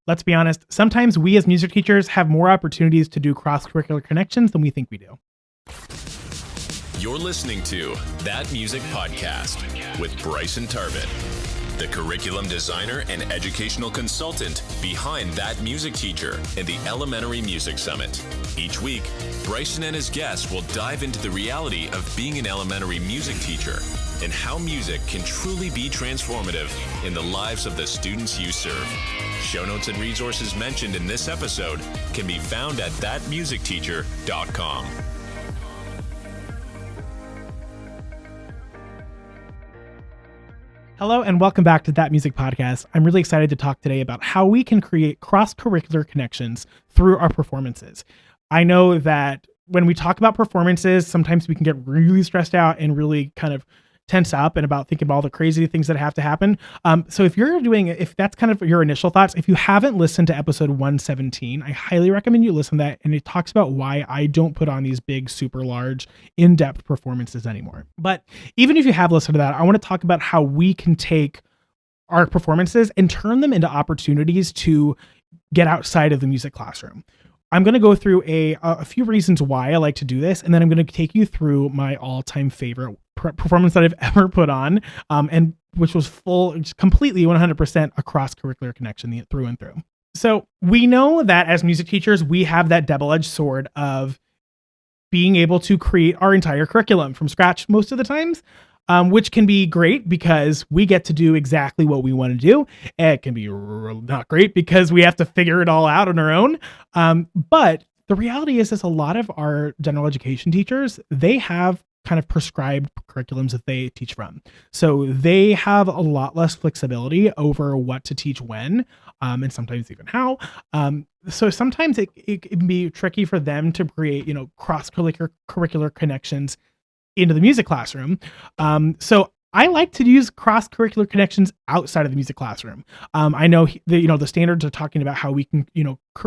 Let's be honest, sometimes we as music teachers have more opportunities to do cross-curricular connections than we think we do. You're listening to That Music Podcast with Bryson Tarbett, the curriculum designer and educational consultant behind That Music Teacher and the Elementary Music Summit. Each week, Bryson and his guests will dive into the reality of being an elementary music teacher and how music can truly be transformative in the lives of the students you serve. Show notes and resources mentioned in this episode can be found at thatmusicteacher.com. Hello and welcome back to That Music Podcast. I'm really excited to talk today about how we can create cross-curricular connections through our performances. I know that when we talk about performances, sometimes we can get really stressed out and really kind of tense up and about thinking about all the crazy things that have to happen. So if that's kind of your initial thoughts, if you haven't listened to episode 117, I highly recommend you listen to that. And it talks about why I don't put on these big, super large, in-depth performances anymore. But even if you have listened to that, I want to talk about how we can take our performances and turn them into opportunities to get outside of the music classroom. I'm going to go through a few reasons why I like to do this, and then I'm going to take you through my all-time favorite performance that I've ever put on, and which was completely 100% a cross-curricular connection through and through. So we know that as music teachers, we have that double-edged sword of being able to create our entire curriculum from scratch most of the times, which can be great because we get to do exactly what we want to do. It can be not great because we have to figure it all out on our own. But the reality is a lot of our general education teachers, they have kind of prescribed curriculums that they teach from. So they have a lot less flexibility over what to teach when, and sometimes even how. So sometimes it can be tricky for them to create, cross-curricular connections into the music classroom. So I like to use cross-curricular connections outside of the music classroom. I know the standards are talking about how we can,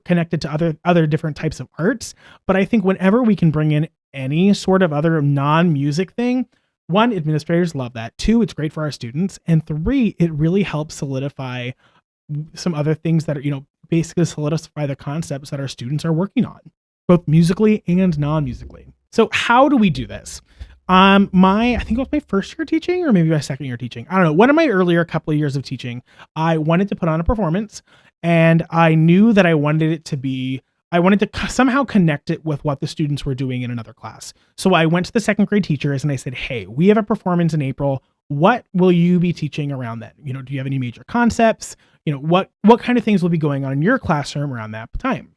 connect it to other different types of arts, but I think whenever we can bring in any sort of other non-music thing, one, administrators love that. Two, it's great for our students. And three, it really helps solidify some other things that are, basically solidify the concepts that our students are working on, both musically and non-musically. So how do we do this? I think it was my first year teaching or maybe my second year teaching. I don't know. One of my earlier couple of years of teaching, I wanted to put on a performance, and I knew that I wanted to somehow connect it with what the students were doing in another class. So I went to the second grade teachers and I said, hey, we have a performance in April. What will you be teaching around that? Do you have any major concepts? What kind of things will be going on in your classroom around that time?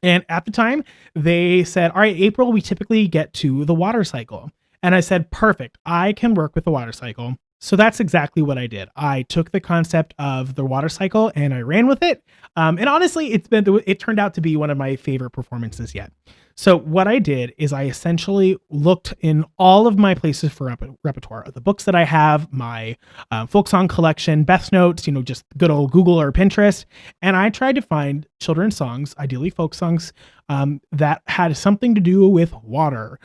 And at the time they said, all right, April, we typically get to the water cycle. And I said, perfect, I can work with the water cycle. So that's exactly what I did. I took the concept of the water cycle and I ran with it. And honestly, it turned out to be one of my favorite performances yet. So what I did is I essentially looked in all of my places for repertoire, the books that I have, my folk song collection, Beth's notes, just good old Google or Pinterest. And I tried to find children's songs, ideally folk songs, that had something to do with water,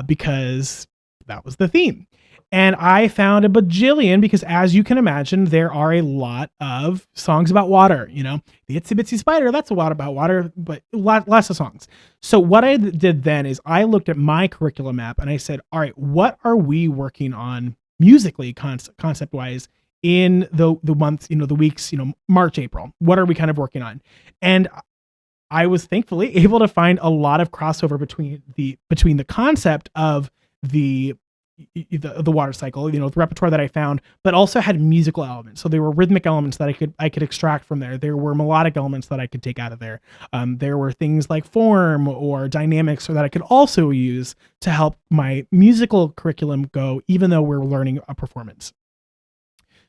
because that was the theme. And I found a bajillion because, as you can imagine, there are a lot of songs about water. The Itsy Bitsy Spider, that's a lot about water, but lots of songs. So what I did then is I looked at my curriculum map and I said, all right, what are we working on musically, concept-wise, in the months, the weeks, March, April? What are we kind of working on? And I was thankfully able to find a lot of crossover between the concept of the water cycle, the repertoire that I found, but also had musical elements. So there were rhythmic elements that I could extract from there. There were melodic elements that I could take out of there. There were things like form or dynamics that I could also use to help my musical curriculum go, even though we're learning a performance.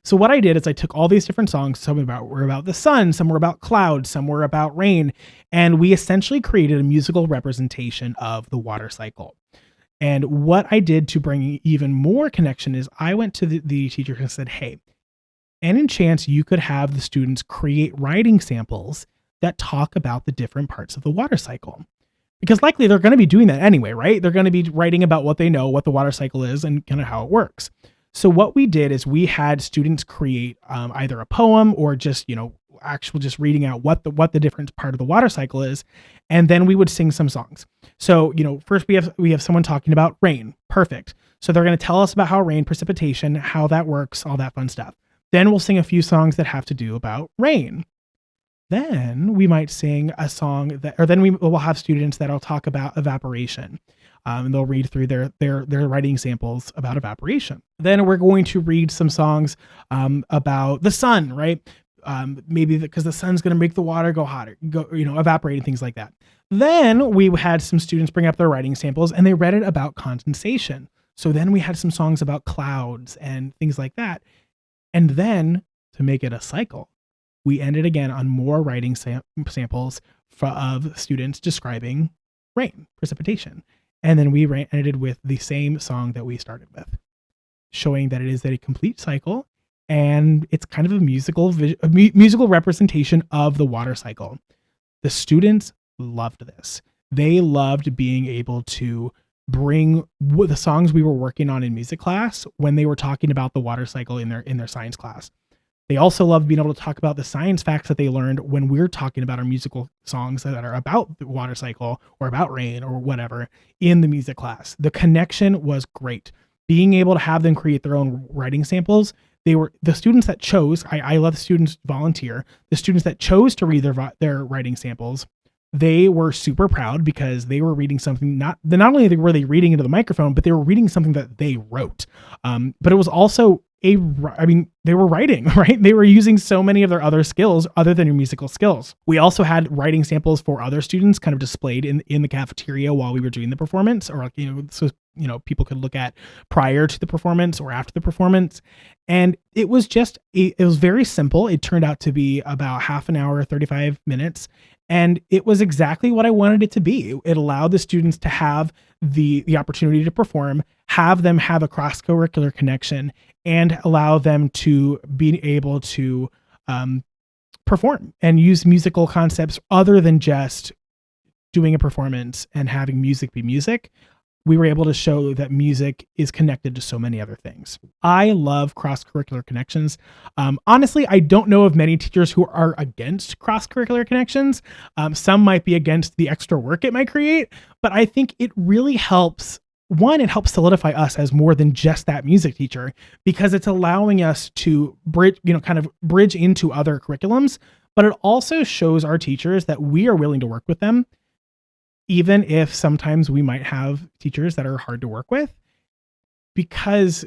So what I did is I took all these different songs. Some were about the sun, some were about clouds, some were about rain, and we essentially created a musical representation of the water cycle. And what I did to bring even more connection is I went to the teacher and said, hey, any chance you could have the students create writing samples that talk about the different parts of the water cycle? Because likely they're going to be doing that anyway, right? They're going to be writing about what they know, what the water cycle is, and kind of how it works. So what we did is we had students create either a poem or just, actual just reading out what the different part of the water cycle is, and then we would sing some songs. So, first we have someone talking about rain. Perfect. So they're going to tell us about how rain, precipitation, how that works, all that fun stuff. Then we'll sing a few songs that have to do about rain. Then we might sing a song then we will have students that'll talk about evaporation. And they'll read through their writing samples about evaporation. Then we're going to read some songs about the sun, right? Maybe because the sun's going to make the water go hotter, evaporate and things like that. Then we had some students bring up their writing samples and they read it about condensation. So then we had some songs about clouds and things like that. And then to make it a cycle, we ended again on more writing samples of students describing rain, precipitation. And then we ended with the same song that we started with, showing that it is a complete cycle and it's kind of a musical representation of the water cycle. The students loved this. They loved being able to bring the songs we were working on in music class when they were talking about the water cycle in their science class. They also loved being able to talk about the science facts that they learned when we're talking about our musical songs that are about the water cycle or about rain or whatever in the music class. The connection was great. Being able to have them create their own writing samples. They were the students that chose, I let the students volunteer, the students that chose to read their writing samples. They were super proud because they were reading something, not only were they reading into the microphone, but they were reading something that they wrote. But it was also they were writing, right? They were using so many of their other skills other than your musical skills. We also had writing samples for other students kind of displayed in the cafeteria while we were doing the performance, or so people could look at prior to the performance or after the performance. And it was it was very simple. It turned out to be about half an hour, 35 minutes. And it was exactly what I wanted it to be. It allowed the students to have the opportunity to perform, have them have a cross-curricular connection, and allow them to be able to perform and use musical concepts other than just doing a performance and having music be music. We were able to show that music is connected to so many other things. I love cross-curricular connections. Honestly, I don't know of many teachers who are against cross-curricular connections. Some might be against the extra work it might create, but I think it really helps. One, it helps solidify us as more than just that music teacher because it's allowing us to bridge into other curriculums, but it also shows our teachers that we are willing to work with them. Even if sometimes we might have teachers that are hard to work with because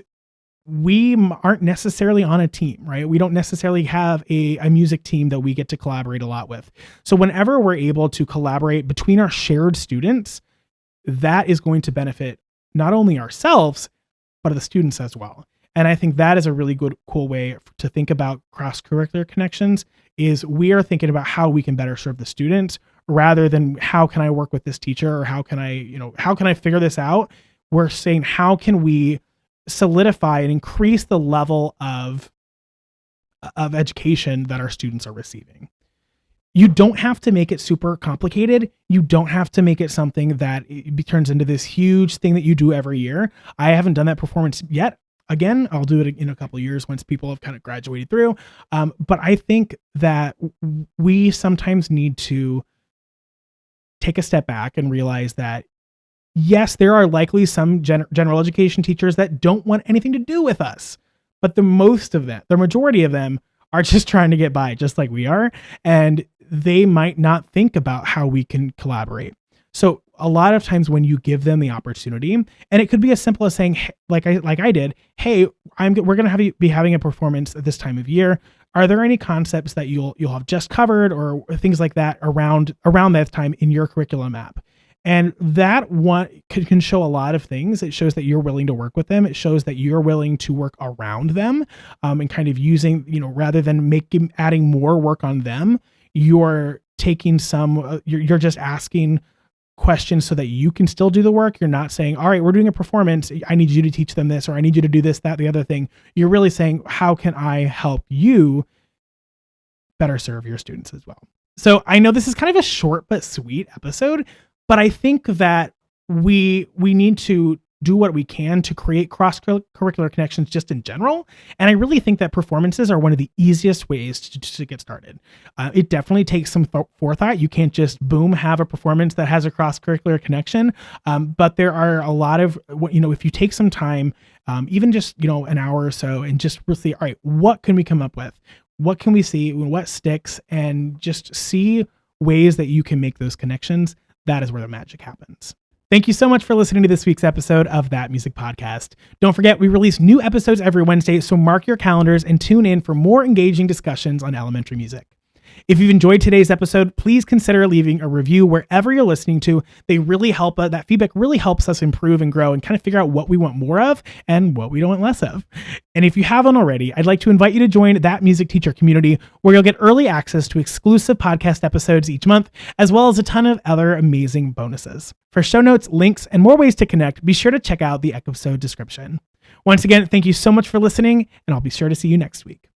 we aren't necessarily on a team, right? We don't necessarily have a music team that we get to collaborate a lot with. So whenever we're able to collaborate between our shared students, that is going to benefit not only ourselves, but the students as well. And I think that is a really cool way to think about cross-curricular connections is we are thinking about how we can better serve the students rather than how can I work with this teacher or how can I figure this out? We're saying, how can we solidify and increase the level of education that our students are receiving? You don't have to make it super complicated. You don't have to make it something that it turns into this huge thing that you do every year. I haven't done that performance yet. Again, I'll do it in a couple of years once people have kind of graduated through. But I think that we sometimes need to take a step back and realize that, yes, there are likely some general education teachers that don't want anything to do with us, but the majority of them are just trying to get by just like we are. And they might not think about how we can collaborate. So a lot of times when you give them the opportunity, and it could be as simple as saying, like I did, hey, we're going to be having a performance at this time of year. Are there any concepts that you'll have just covered or things like that around that time in your curriculum map? And that one can show a lot of things. It shows that you're willing to work with them. It shows that you're willing to work around them, and kind of using, rather than adding more work on them, you're taking you're just asking questions so that you can still do the work. You're not saying, all right, we're doing a performance, I need you to teach them this, or I need you to do this, that, the other thing. You're really saying, how can I help you better serve your students as well? So I know this is kind of a short but sweet episode, but I think that we need to do what we can to create cross-curricular connections just in general. And I really think that performances are one of the easiest ways to get started. It definitely takes some forethought. You can't just boom, have a performance that has a cross-curricular connection. But there are a lot of, if you take some time, even just, an hour or so, and just really, all right, what can we come up with? What can we see? What sticks? And just see ways that you can make those connections. That is where the magic happens. Thank you so much for listening to this week's episode of That Music Podcast. Don't forget, we release new episodes every Wednesday, so mark your calendars and tune in for more engaging discussions on elementary music. If you've enjoyed today's episode, please consider leaving a review wherever you're listening to. They really help. That feedback really helps us improve and grow and kind of figure out what we want more of and what we don't want less of. And if you haven't already, I'd like to invite you to join That Music Teacher community, where you'll get early access to exclusive podcast episodes each month, as well as a ton of other amazing bonuses. For show notes, links, and more ways to connect, be sure to check out the episode description. Once again, thank you so much for listening, and I'll be sure to see you next week.